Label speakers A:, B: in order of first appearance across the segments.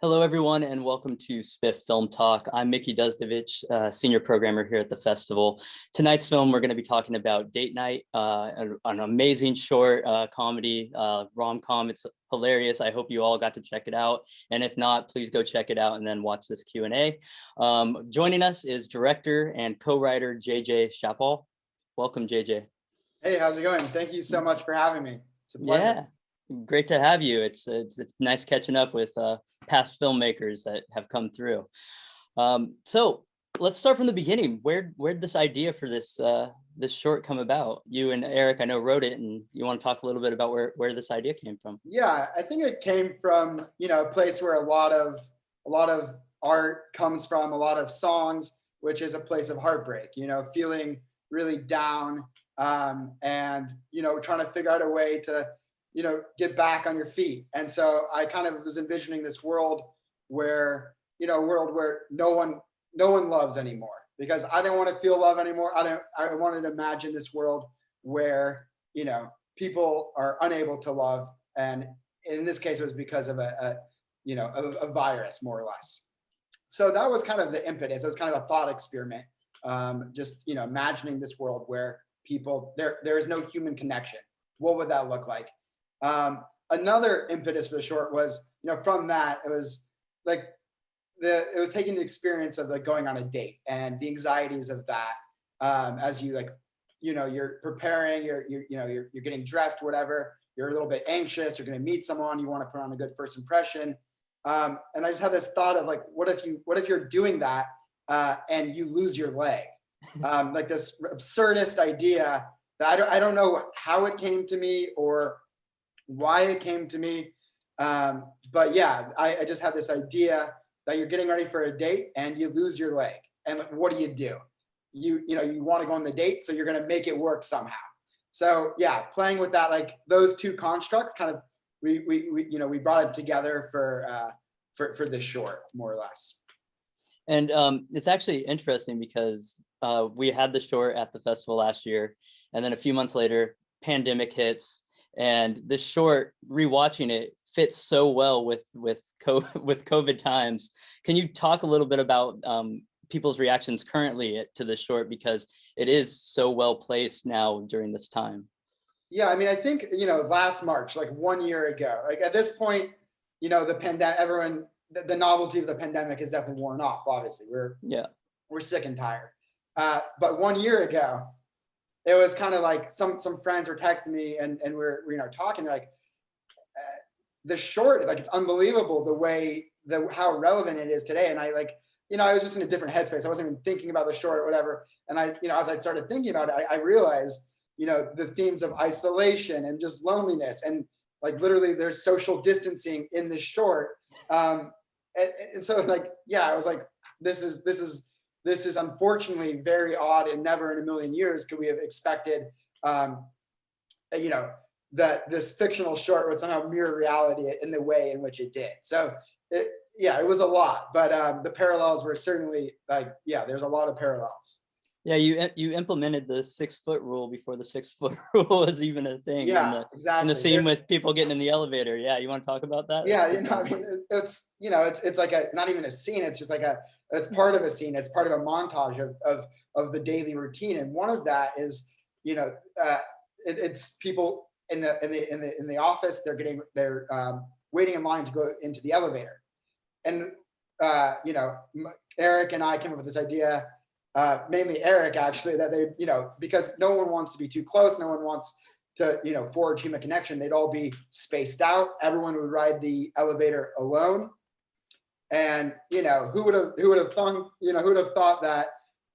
A: Hello, everyone, and welcome to Spiff Film Talk. I'm Mickey Duzdovich, senior programmer here at the festival. Tonight's film, we're going to be talking about Date Night, an amazing short comedy rom-com. It's hilarious. I hope you all got to check it out. And if not, please go check it out and then watch this Q&A. Joining us is director and co-writer JJ Chapal. Welcome, JJ.
B: Hey, how's it going? Thank you so much for having me. It's a pleasure.
A: Yeah, great to have you. It's nice catching up with past filmmakers that have come through. So let's start from the beginning. Where'd this idea for this this short come about? You and Eric, I know, wrote it, and you want to talk a little bit about where this idea came from?
B: Yeah, I think it came from a place where a lot of art comes from, a lot of songs, which is a place of heartbreak. Feeling really down, and trying to figure out a way to get back on your feet. And so I kind of was envisioning this world where a world where no one loves anymore, because I didn't want to feel love anymore. I wanted to imagine this world where people are unable to love, and in this case it was because of a virus, more or less. So that was kind of the impetus. It was kind of a thought experiment, just imagining this world where people there is no human connection. What would that look like? Another impetus for the short was, from that, it was like it was taking the experience of like going on a date and the anxieties of that, as you you're preparing, you're getting dressed, whatever, you're a little bit anxious, you're going to meet someone, you want to put on a good first impression. And I just had this thought of like, what if you're doing that, and you lose your leg? Like this absurdist idea that I don't know how it came to me or why it came to me. But yeah, I just had this idea that you're getting ready for a date and you lose your leg. And what do? You want to go on the date, so you're going to make it work somehow. So yeah, playing with that, like those two constructs, kind of, we brought it together for this short, more or less.
A: And it's actually interesting because we had the short at the festival last year, and then a few months later, pandemic hits. And this short, rewatching it, fits so well with COVID times. Can you talk a little bit about people's reactions currently to this short, because it is so well placed now during this time?
B: Yeah, I mean, I think last March, like 1 year ago, like at this point, the pandemic, the novelty of the pandemic is definitely worn off. Obviously, we're sick and tired. But 1 year ago, it was kind of like some friends were texting me and we're talking. They're like, the short, like, it's unbelievable how relevant it is today. And I I was just in a different headspace. I wasn't even thinking about the short or whatever. And as I started thinking about it, I realized the themes of isolation and just loneliness, and like literally there's social distancing in this short. And so I was like, this is unfortunately very odd, and never in a million years could we have expected, that this fictional short would somehow mirror reality in the way in which it did. So it was a lot, but the parallels were certainly there's a lot of parallels.
A: Yeah, you implemented the 6 foot rule before the 6 foot rule was even a thing.
B: Yeah, exactly.
A: In the scene with people getting in the elevator. Yeah, you want to talk about that?
B: Yeah, I mean, it's like not even a scene. It's just it's part of a scene. It's part of a montage of the daily routine. And one of that is, it's people in the office. They're waiting in line to go into the elevator, and Eric and I came up with this idea. Mainly Eric, actually, that they, because no one wants to be too close, no one wants to, forge human connection. They'd all be spaced out. Everyone would ride the elevator alone. And who would have thought that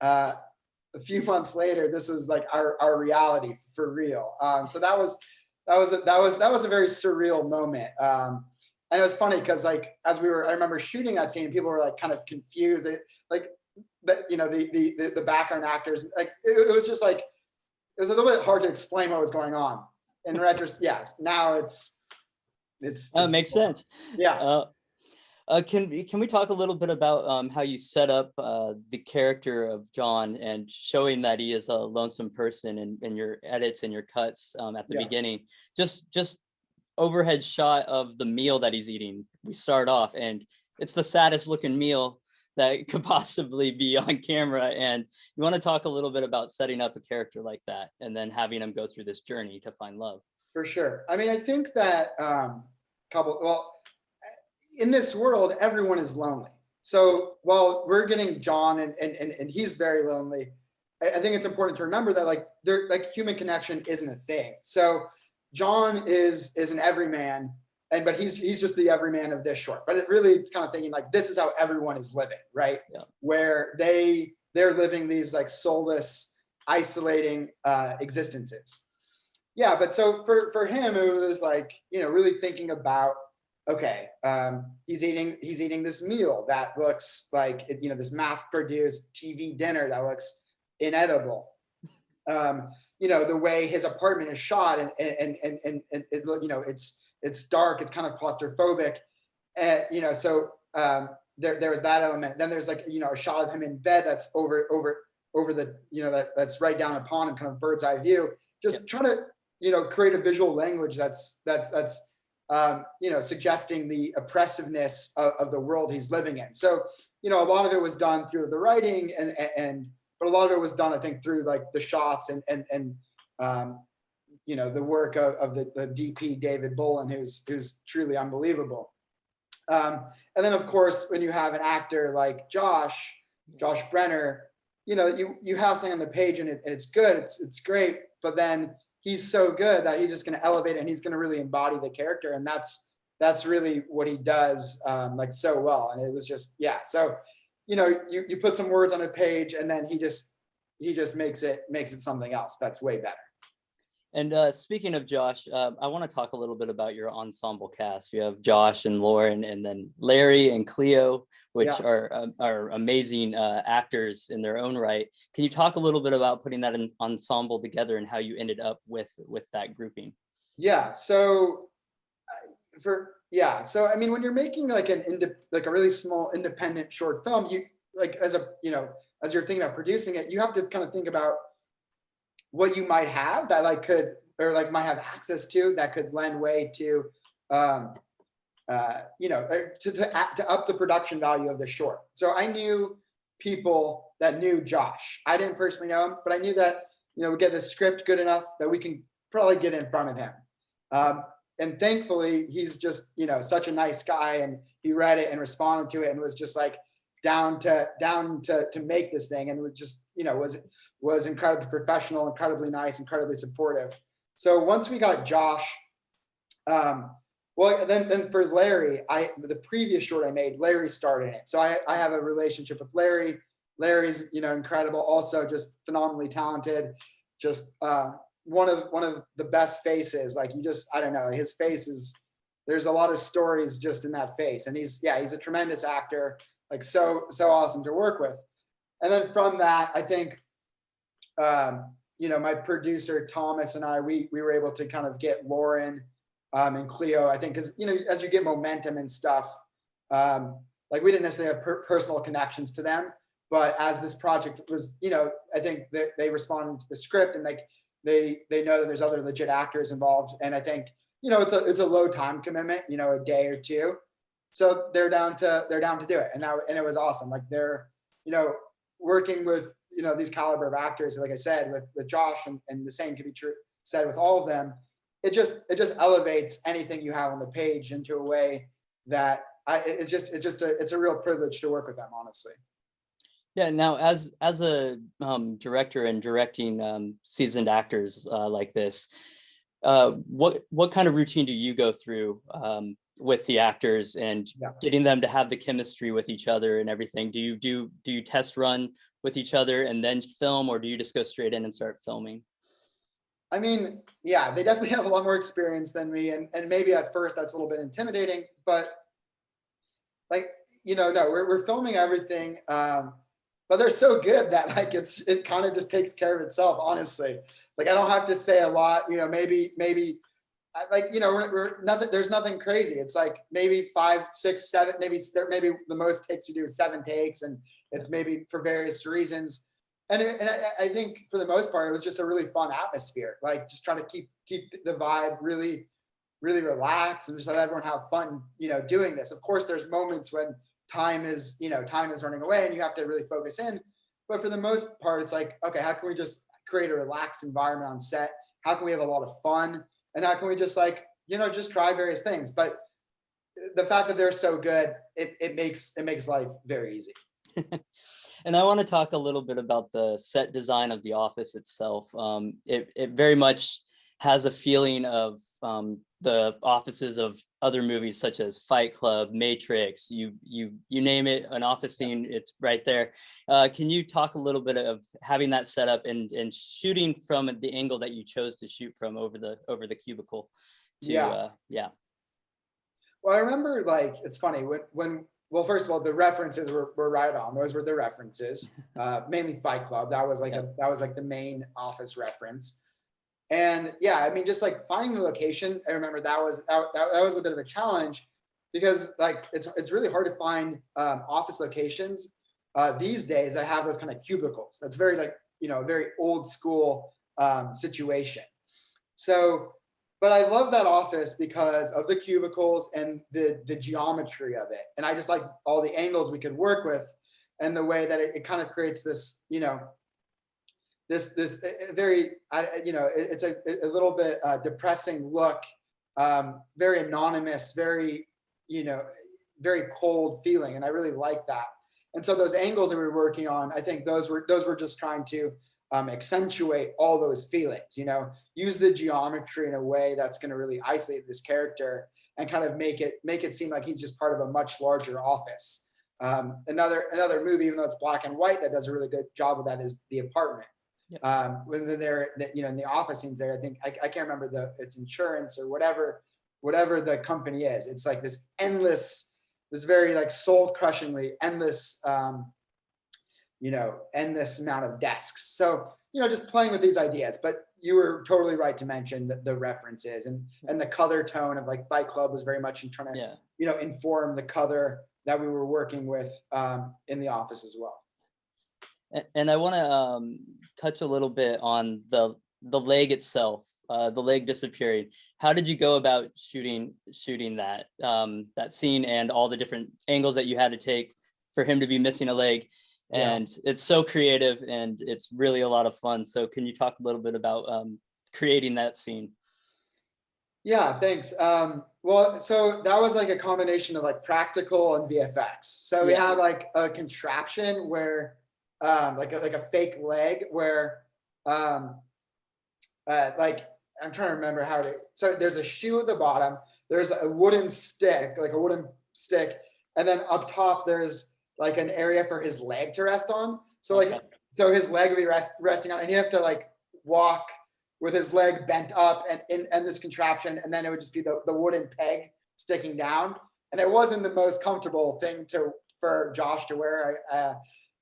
B: a few months later this was like our reality for real. So that was a very surreal moment. And it was funny because I remember shooting that scene, people were like kind of confused. The background actors, like it was just like, it was a little bit hard to explain what was going on. In retrospect, yes, now it's
A: makes sense.
B: Yeah.
A: Can we talk a little bit about how you set up the character of John, and showing that he is a lonesome person in your edits and your cuts at the beginning? Just overhead shot of the meal that he's eating. We start off, and it's the saddest looking meal that could possibly be on camera. And you want to talk a little bit about setting up a character like that and then having him go through this journey to find love.
B: For sure. I mean, I think that well, in this world, everyone is lonely. So while we're getting John and he's very lonely, I think it's important to remember that like human connection isn't a thing. So John is an everyman, but he's just the everyman of this short. But it's kind of thinking like this is how everyone is living, right?
A: Yeah.
B: Where they're living these like soulless, isolating existences. Yeah, but so for him, it was like, really thinking about, okay, he's eating this meal that looks like, this mass-produced TV dinner that looks inedible. The way his apartment is shot and it, it's dark, it's kind of claustrophobic. So there was that element. Then there's like, a shot of him in bed that's over the, that's right down upon him, kind of bird's eye view. Just trying to, create a visual language that's suggesting the oppressiveness of the world he's living in. So, a lot of it was done through the writing but a lot of it was done, I think, through like the shots and the work of the DP David Bolin, who's truly unbelievable. And then of course, when you have an actor like Josh Brenner, you have something on the page and it's good, it's great, but then he's so good that he's just going to elevate it and he's going to really embody the character. And that's really what he does like so well. And it was just, yeah. So, you put some words on a page and then he just makes it something else that's way better.
A: And speaking of Josh, I want to talk a little bit about your ensemble cast. You have Josh and Lauren, and then Larry and Cleo, which are amazing actors in their own right. Can you talk a little bit about putting that ensemble together and how you ended up with that grouping?
B: Yeah. So I mean, when you're making like a really small independent short film, you like as you're thinking about producing it, you have to kind of think about what you might have that might have access to that could lend way to to up the production value of the short. So I knew people that knew Josh. I didn't personally know him, but I knew that we get the script good enough that we can probably get in front of him. And thankfully, he's just such a nice guy, and he read it and responded to it and was just like down to make this thing, and was just was incredibly professional, incredibly nice, incredibly supportive. So once we got Josh, then for Larry, the previous short I made, Larry starred in it. So I have a relationship with Larry. Larry's incredible, also just phenomenally talented, just one of the best faces. Like I don't know, his face is, there's a lot of stories just in that face, and he's a tremendous actor, like so awesome to work with. And then from that, I think my producer Thomas and I, we were able to kind of get Lauren and Cleo, I think, because as you get momentum and stuff, like we didn't necessarily have personal connections to them, but as this project was, I think that they responded to the script, and like they know that there's other legit actors involved, and I think it's a low time commitment, a day or two, so they're down to do it, and it was awesome. Like they're working with these caliber of actors, like I said, with Josh, and the same can be true said with all of them. It just elevates anything you have on the page into a way that it's a real privilege to work with them, honestly.
A: Yeah. Now, as a director and directing seasoned actors like this, what kind of routine do you go through with the actors and getting them to have the chemistry with each other and everything? Do you test run with each other and then film, or do you just go straight in and start filming?
B: I mean, yeah, they definitely have a lot more experience than me, and maybe at first that's a little bit intimidating, but like no, we're filming everything, but they're so good that like it kind of just takes care of itself, honestly. Like I don't have to say a lot, maybe like we're nothing, there's nothing crazy. It's like maybe 5, 6, 7, maybe the most takes we do is 7 takes, and it's maybe for various reasons. And I think for the most part, it was just a really fun atmosphere. Like just trying to keep the vibe really, really relaxed and just let everyone have fun, doing this. Of course, there's moments when time is, time is running away and you have to really focus in. But for the most part, it's like, okay, how can we just create a relaxed environment on set? How can we have a lot of fun? And how can we just like, just try various things? But the fact that they're so good, it makes life very easy.
A: And I want to talk a little bit about the set design of The Office itself. It very much has a feeling of the offices of other movies such as Fight Club, Matrix, you name it, an office scene, it's right there. Can you talk a little bit of having that set up and shooting from the angle that you chose to shoot from over the cubicle?
B: Yeah.
A: Yeah.
B: Well, I remember, like, it's funny well, first of all, the references were right on. Those were the references, mainly Fight Club. That was like the main Office reference. And yeah, I mean, just like finding the location, I remember that was a bit of a challenge because like it's really hard to find office locations these days that have those kind of cubicles. That's very like, very old school situation. So, but I love that office because of the cubicles and the geometry of it. And I just like all the angles we could work with and the way that it kind of creates this, this very, it's a little bit depressing look, very anonymous, very, very cold feeling. And I really like that. And so those angles that we were working on, I think those were just trying to accentuate all those feelings, use the geometry in a way that's going to really isolate this character and kind of make it seem like he's just part of a much larger office. Another movie, even though it's black and white, that does a really good job of that is The Apartment. Yep. When they're, in the office scenes there, I think I can't remember it's insurance or whatever the company is. It's like this very like soul crushingly endless, endless amount of desks. So, just playing with these ideas, but you were totally right to mention the references and the color tone of like Fight Club was very much in trying to, inform the color that we were working with in The Office as well.
A: And I want to touch a little bit on the leg itself, the leg disappearing. How did you go about shooting that that scene and all the different angles that you had to take for him to be missing a leg? And it's so creative and it's really a lot of fun. So can you talk a little bit about creating that scene?
B: Yeah, thanks. Well, so that was like a combination of like practical and VFX. So we had like a contraption where like a fake leg where like I'm trying to remember so there's a shoe at the bottom, there's a wooden stick, and then up top there's like an area for his leg to rest on. So like, so his leg would be resting on, and you have to like walk with his leg bent up and this contraption, and then it would just be the wooden peg sticking down. And it wasn't the most comfortable thing for Josh to wear.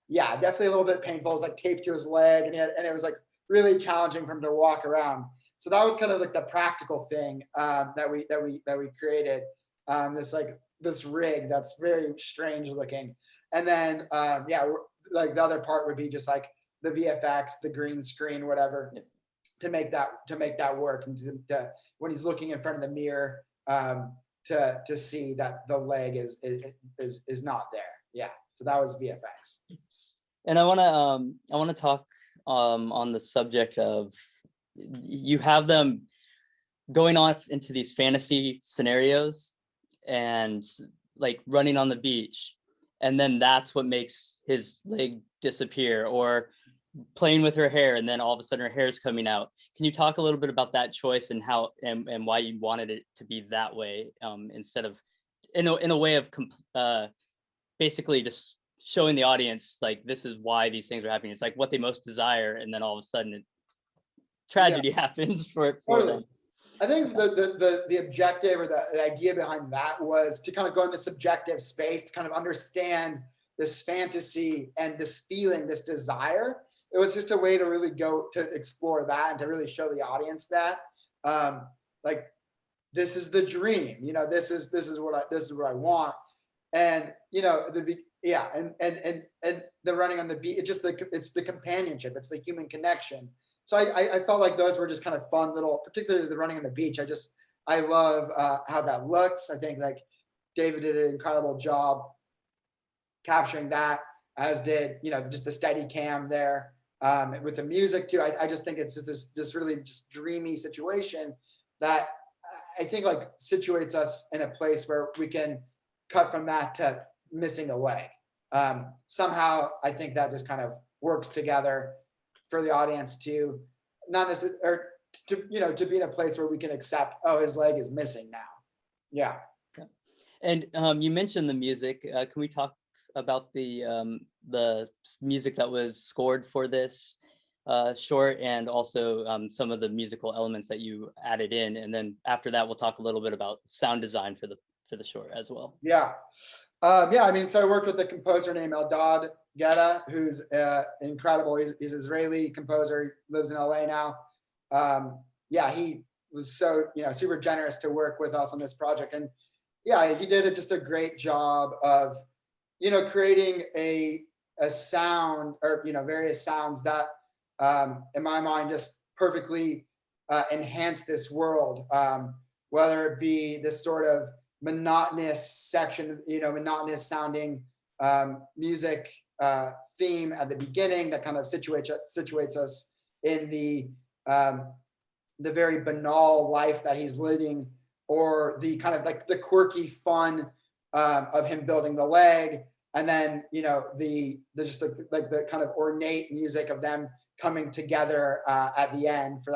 B: Yeah, definitely a little bit painful. It was like taped to his leg, and it was like really challenging for him to walk around. So that was kind of like the practical thing that we created. This rig that's very strange looking. And then like the other part would be just like the VFX, the green screen, whatever, to make that work, and when he's looking in front of the mirror to see that the leg is not there. Yeah, so that was VFX.
A: And I want to talk on the subject of, you have them going off into these fantasy scenarios and like running on the beach, and then that's what makes his leg disappear, or playing with her hair and then all of a sudden her hair is coming out. Can you talk a little bit about that choice and how and why you wanted it to be that way, instead of in a way of basically just showing the audience like this is why these things are happening. It's like what they most desire, and then all of a sudden tragedy happens for them.
B: I think the objective or the idea behind that was to kind of go in the subjective space to kind of understand this fantasy and this feeling, this desire. It was just a way to really go to explore that and to really show the audience that like this is the dream, this is what I want. And and the running on the beach, it's the companionship, it's the human connection. So I felt like those were just kind of fun little, particularly the running on the beach. I love how that looks. I think like David did an incredible job capturing that, as did, just the steady cam there. With the music too, I just think it's just this really just dreamy situation that I think like situates us in a place where we can cut from that to missing a leg. Somehow I think that just kind of works together for the audience to not necessarily, or to be in a place where we can accept, oh, his leg is missing now. Yeah.
A: And you mentioned the music. Can we talk about the music that was scored for this short, and also some of the musical elements that you added in? And then after that, we'll talk a little bit about sound design for the short as well.
B: Yeah. Yeah. I mean, so I worked with a composer named Eldad Geda, who's incredible. He's Israeli composer, lives in LA now. Yeah, he was so super generous to work with us on this project, and yeah, he did just a great job of creating a sound, or various sounds that in my mind just perfectly enhance this world, whether it be this sort of monotonous section, monotonous sounding music theme at the beginning that kind of situates us in the very banal life that he's living, or the kind of like the quirky fun of him building the leg, and then the kind of ornate music of them coming together at the end for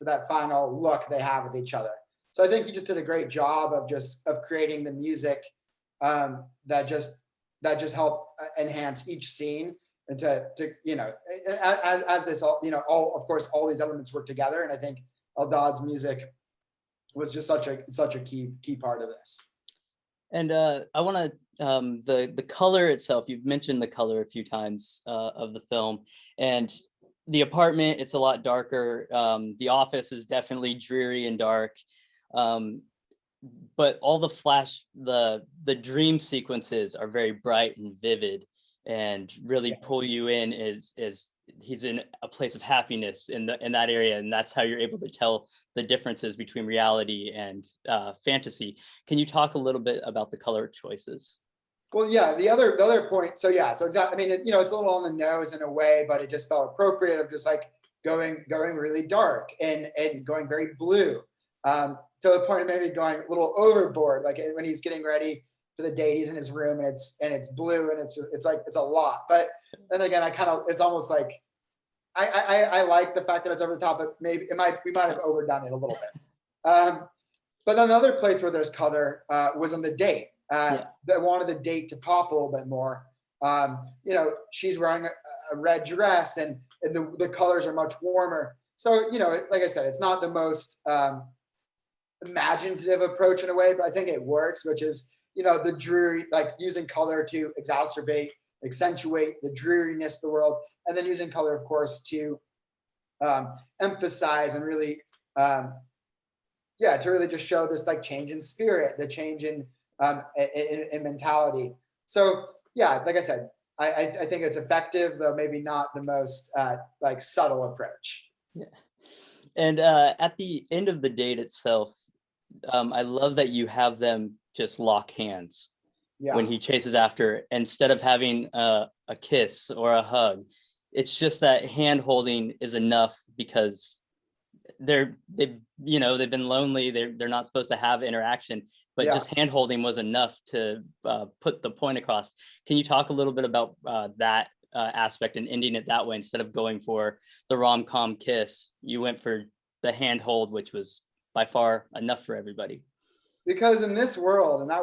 B: that final look they have with each other. So I think he just did a great job of creating the music that just help enhance each scene, and to as this all of course all these elements work together. And I think Eldad's music was just such a key part of this.
A: And I want to the color itself. You've mentioned the color a few times of the film, and the apartment, it's a lot darker. The office is definitely dreary and dark. But all the dream sequences are very bright and vivid, and really pull you in as he's in a place of happiness in that area, and that's how you're able to tell the differences between reality and fantasy. Can you talk a little bit about the color choices?
B: Well, yeah, the other point. So yeah, so exactly. I mean, it's a little on the nose in a way, but it just felt appropriate of just like going really dark and going very blue, to the point of maybe going a little overboard. Like when he's getting ready for the date, he's in his room and it's blue, and it's a lot. But then again, it's almost like I like the fact that it's over the top, but maybe we might have overdone it a little bit. But then another place where there's color was on the date. That wanted the date to pop a little bit more. She's wearing a red dress, and the colors are much warmer. So like I said, it's not the most imaginative approach in a way, but I think it works, which is the dreary, like using color to accentuate the dreariness of the world, and then using color, of course, to emphasize and really to really just show this like change in spirit, the change in mentality. So yeah, like I said, I think it's effective, though maybe not the most like subtle approach.
A: Yeah. And at the end of the date itself, I love that you have them just lock hands when he chases after, instead of having a kiss or a hug. It's just that hand holding is enough, because they've been lonely. They're not supposed to have interaction, but just hand holding was enough to put the point across. Can you talk a little bit about that aspect and ending it that way, instead of going for the rom-com kiss? You went for the hand hold, which was by far enough for everybody.
B: Because in that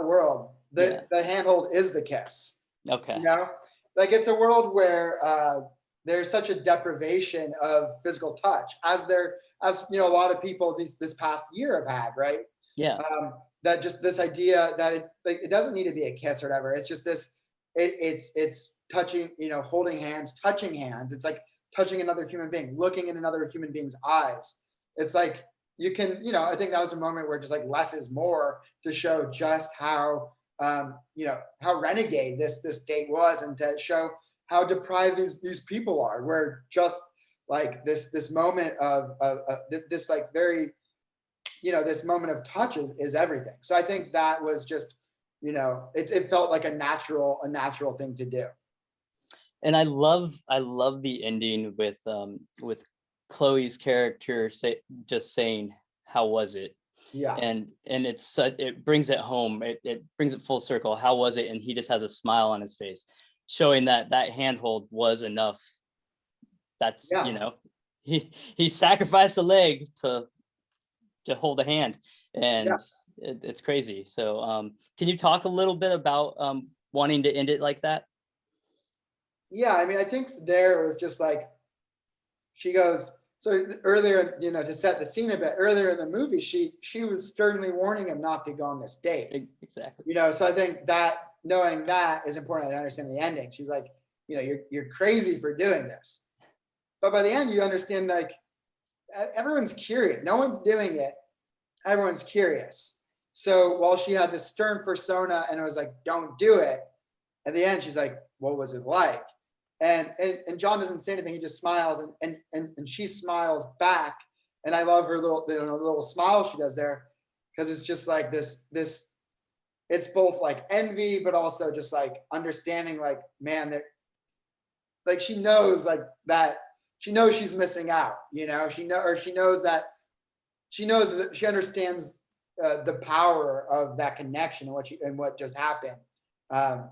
B: world, the handhold is the kiss.
A: Okay.
B: Like it's a world where there's such a deprivation of physical touch, as a lot of people this past year have had, right?
A: Yeah.
B: That just this idea that it doesn't need to be a kiss or whatever. It's just this. It's touching, holding hands, touching hands. It's like touching another human being, looking in another human being's eyes. It's like you can, I think that was a moment where just like less is more, to show just how how renegade this date was, and to show how deprived these people are, where just like this moment of this like very, this moment of touch is everything. So I think that was just it felt like a natural thing to do.
A: And I love the ending with Chloe's character just saying, "How was it?"
B: Yeah.
A: And it brings it home. It brings it full circle. How was it? And he just has a smile on his face, showing that that handhold was enough. That's,
B: Yeah.
A: he sacrificed a leg to hold a hand,
B: Yeah.
A: and it's crazy. So can you talk a little bit about wanting to end it like that?
B: Yeah. I mean, I think there it was just like she goes, so earlier, to set the scene a bit earlier in the movie, she was sternly warning him not to go on this date.
A: Exactly.
B: So I think that knowing that is important to understand the ending. She's like, you're crazy for doing this. But by the end, you understand, like, everyone's curious. No one's doing it. Everyone's curious. So while she had this stern persona and it was like, don't do it, at the end, she's like, what was it like? And John doesn't say anything. He just smiles, and she smiles back. And I love her little smile she does there, because it's just like this it's both like envy, but also just like understanding, like, man, that, like, she knows, like, that she knows she's missing out. She knows that she understands the power of that connection and what just happened. Um,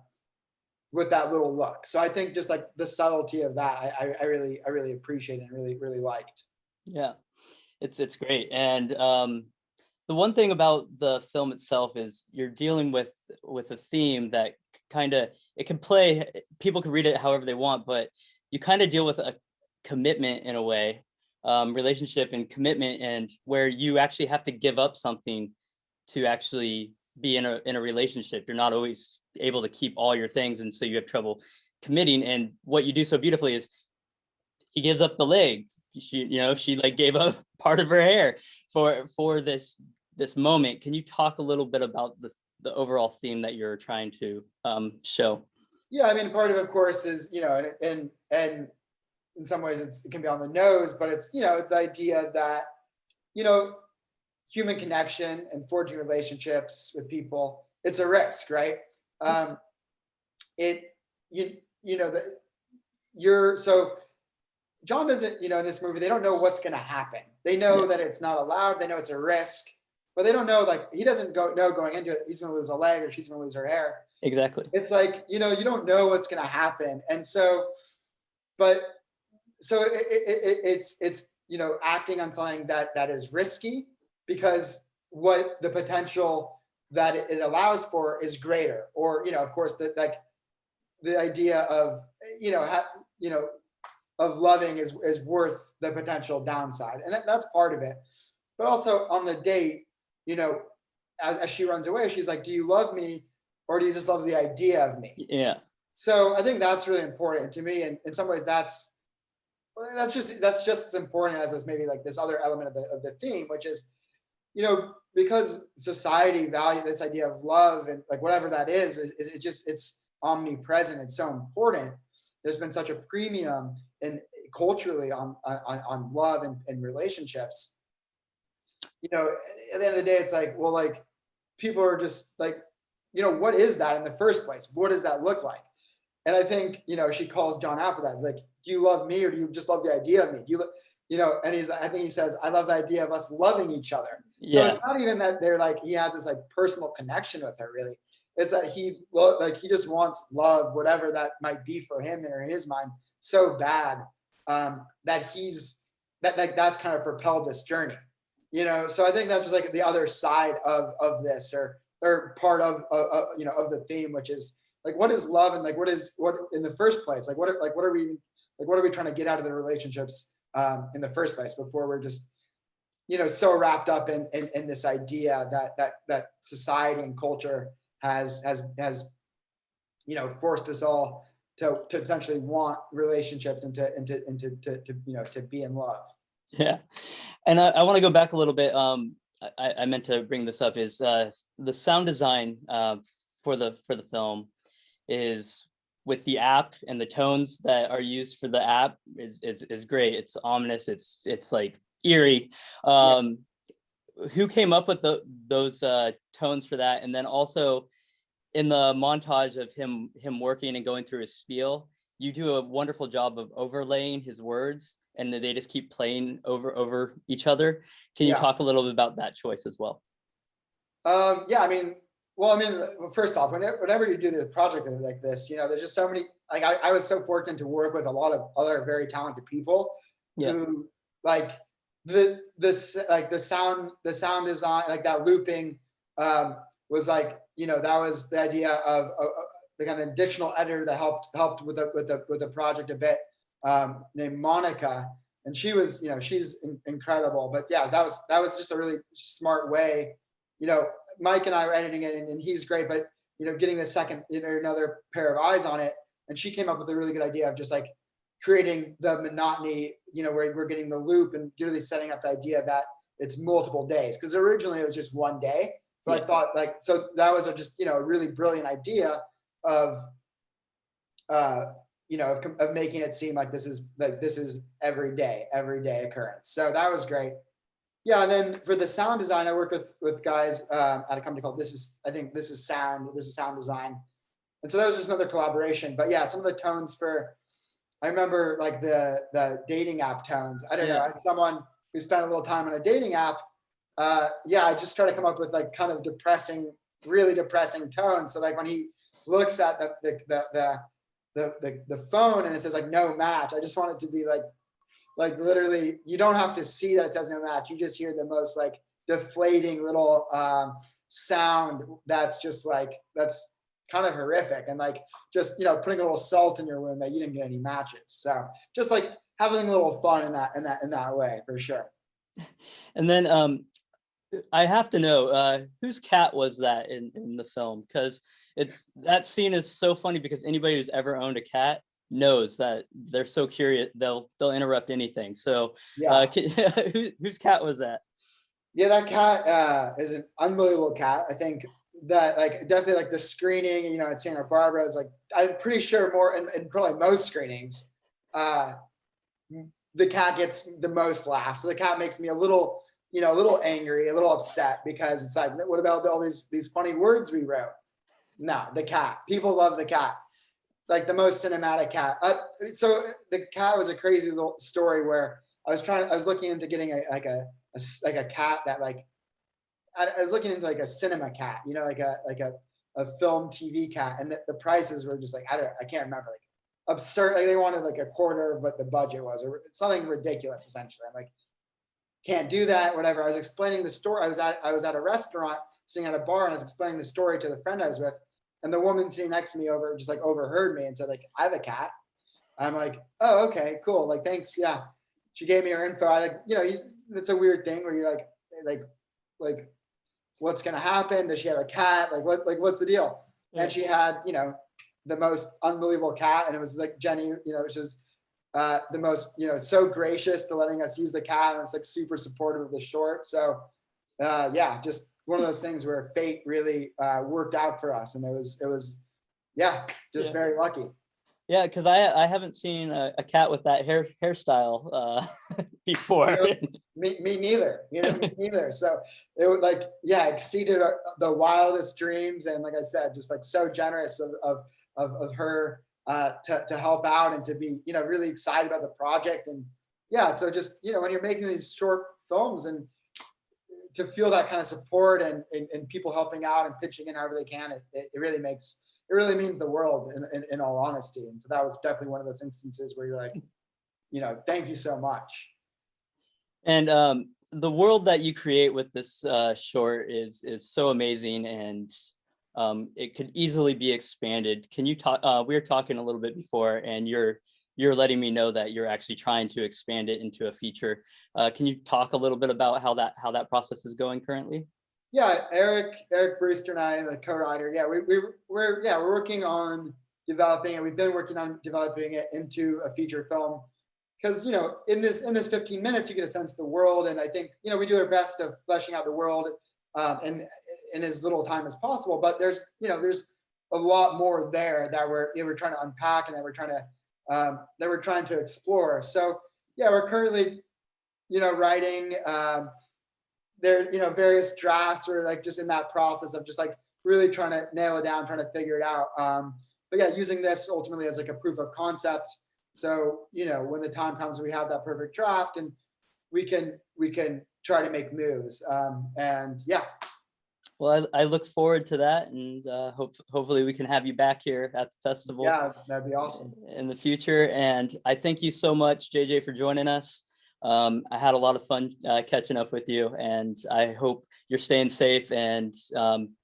B: with that little look. So I think just like the subtlety of that, I really appreciate and really liked.
A: Yeah, it's great. And the one thing about the film itself is you're dealing with a theme that kind of, it can play, people can read it however they want, but you kind of deal with a commitment in a way, relationship and commitment, and where you actually have to give up something to actually be in a relationship. You're not always able to keep all your things, and so you have trouble committing. And what you do so beautifully is he gives up the leg. She like gave up part of her hair for this moment. Can you talk a little bit about the overall theme that you're trying to show?
B: Yeah, I mean, part of it, of course, is, and in some ways it can be on the nose, but it's, the idea that, human connection and forging relationships with people, it's a risk, right? It you know that you're so John doesn't, in this movie, they don't know what's going to happen. They know
A: Yeah,
B: that it's not allowed. They know it's a risk, but they don't know, like, he doesn't know going into it, he's going to lose a leg or she's going to lose her hair.
A: exactly.
B: It's like, you don't know what's going to happen. And so, but so it's, acting on something that is risky, because what the potential that it allows for is greater. Or, of course, that, like, the idea of, of loving is worth the potential downside, and that's part of it. But also on the date, as she runs away, she's like, do you love me, or do you just love the idea of me?
A: Yeah,
B: So I think that's really important to me, and in some ways that's just as important as this, maybe, like, this other element of the theme, which is, because society value this idea of love, and, like, whatever that is it's just, it's omnipresent. It's so important. There's been such a premium and culturally on love and relationships. At the end of the day, it's like, well, like, people are just like, what is that in the first place? What does that look like? And I think, she calls John out for that. Like, do you love me, or do you just love the idea of me? Do you, and I think he says, I love the idea of us loving each other. So
A: yeah,
B: it's not even that they're like, he has this, like, personal connection with her, really. It's that he just wants love, whatever that might be for him or in his mind, so bad, that that's kind of propelled this journey. So I think that's just like the other side of this, or part of of the theme, which is, like, what is love, and, like, what in the first place, like, what are we trying to get out of the relationships in the first place, before we're just, so wrapped up in this idea that society and culture has forced us all to essentially want relationships, and to be in love.
A: yeah. And I want to go back a little bit. I meant to bring this up, is the sound design for the film is, with the app, and the tones that are used for the app is great. It's ominous. It's like eerie. Who came up with those tones for that? And then also, in the montage of him working and going through his spiel, you do a wonderful job of overlaying his words, and then they just keep playing over each other. Can you
B: Yeah.
A: talk a little bit about that choice as well?
B: Yeah, I mean, well, I mean, first off, whenever you do the project like this, there's just so many. Like, I was so fortunate to work with a lot of other very talented people
A: Yeah,
B: who like the sound design, like that looping, was like, that was the idea of the kind of additional editor that helped with the project a bit, named Monica, and she was, she's incredible. But yeah, that was just a really smart way. Mike and I were editing it, and he's great, but getting the second, another pair of eyes on it, and she came up with a really good idea of just like creating the monotony, where we're getting the loop and really setting up the idea that it's multiple days. Because originally it was just one day, but
A: yeah,
B: I thought like, so that was just a really brilliant idea of of making it seem like this is every day occurrence. So that was great. Yeah, and then for the sound design, I worked with guys at a company called This Is Sound Design, and so that was just another collaboration. But yeah, some of the tones I remember like the dating app tones. I don't know.
A: yeah.
B: I had someone who spent a little time on a dating app. Yeah, I just try to come up with like kind of really depressing tones. So like when he looks at the phone and it says like no match, I just want it to be like literally, you don't have to see that it says no match. You just hear the most like deflating little sound that's just like, that's kind of horrific, and like just putting a little salt in your wound that you didn't get any matches. So just like having a little fun in that way, for sure.
A: And then I have to know, whose cat was that in the film? Because that scene is so funny, because anybody who's ever owned a cat knows that they're so curious, they'll interrupt anything. So
B: Yeah.
A: whose cat was that?
B: Yeah, that cat is an unbelievable cat. I think that like definitely like the screening, at Santa Barbara is like, I'm pretty sure more in probably most screenings, the cat gets the most laughs. So the cat makes me a little angry, a little upset, because it's like, what about all these funny words we wrote? No, the cat. People love the cat. Like the most cinematic cat. So the cat was a crazy little story where I was looking into getting a cat that like, I was looking into like a cinema cat, like a film TV cat, and the prices were just like, I can't remember, like absurd. Like they wanted like a quarter of what the budget was, or something ridiculous. Essentially, I'm like, can't do that. Whatever. I was explaining the story. I was at a restaurant, sitting at a bar, and I was explaining the story to the friend I was with, and the woman sitting next to me just like overheard me and said like, I have a cat. I'm like, oh, okay, cool. Like, thanks. Yeah. She gave me her info. I like, it's a weird thing where you're like, what's going to happen? Does she have a cat? Like what's the deal?
A: Yeah.
B: And she had, the most unbelievable cat. And it was like Jenny, she was the most, so gracious to letting us use the cat. And it's like super supportive of the short. So yeah, just one of those things where fate really worked out for us. And it was, yeah, just very lucky.
A: Yeah, because I haven't seen a cat with that hairstyle before.
B: Me neither. Me neither. So it would like, yeah, exceeded the wildest dreams, and like I said, just like so generous of her to help out and to be really excited about the project. And yeah, so just when you're making these short films, and to feel that kind of support and people helping out and pitching in however they can, it really means the world in all honesty. And so that was definitely one of those instances where you're like, thank you so much.
A: And the world that you create with this short is so amazing, and it could easily be expanded. Can you talk? We were talking a little bit before, and you're letting me know that you're actually trying to expand it into a feature. Can you talk a little bit about how that process is going currently?
B: Yeah, Eric Brewster and I, the co-writer. Yeah, we're working on developing it. We've been working on developing it into a feature film, because in this 15 minutes you get a sense of the world, and I think we do our best of fleshing out the world in as little time as possible. But there's a lot more there that we're trying to unpack, and that we're trying to explore. So yeah, we're currently writing. There various drafts. We're like just in that process of just like really trying to nail it down, trying to figure it out. But yeah, using this ultimately as like a proof of concept. So, when the time comes, we have that perfect draft and we can try to make moves. And yeah.
A: Well, I look forward to that, and hopefully we can have you back here at the festival.
B: Yeah, that'd be awesome.
A: In the future. And I thank you so much, JJ, for joining us. I had a lot of fun catching up with you, and I hope you're staying safe, and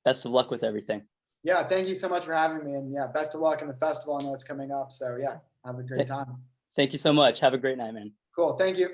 A: best of luck with everything.
B: Yeah, thank you so much for having me, and yeah, best of luck in the festival. I know it's coming up, so yeah, have a great time.
A: Thank you so much. Have a great night, man.
B: Cool, thank you.